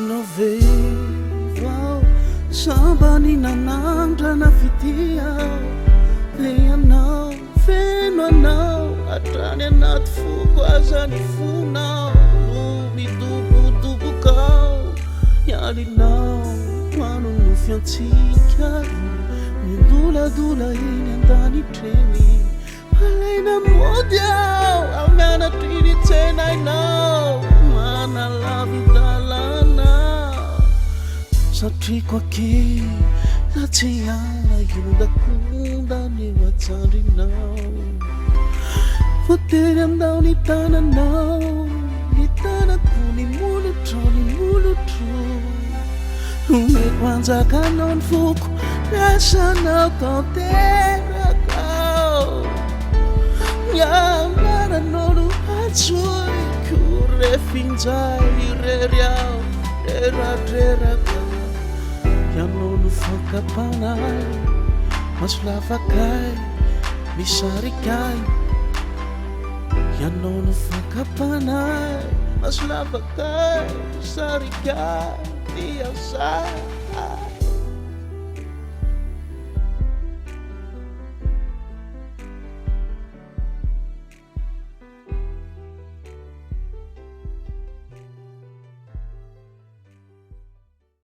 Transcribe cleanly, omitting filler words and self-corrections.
Ianao vehivao samba ninanandrana fitia le ianao feno anao hatrany anaty foko aza ny fonao no mitobotobokao mialinao mano no fiantsika mindoladola iny andanitreny alaina mody ao amianatry ny tsenainao mana lavidalana satriko ake na tsy ala iondakondany eo atsandrinao voatery andao ny tananao ny tanako ny molotro omeko anjakanao ny foko rasanao tanterakao miamaranolo atsoiko refinjay rery ao reradreraka ianao no fankapanay maso lavakay misarikay ianao no fankapanay maso lavakay misarikay diasay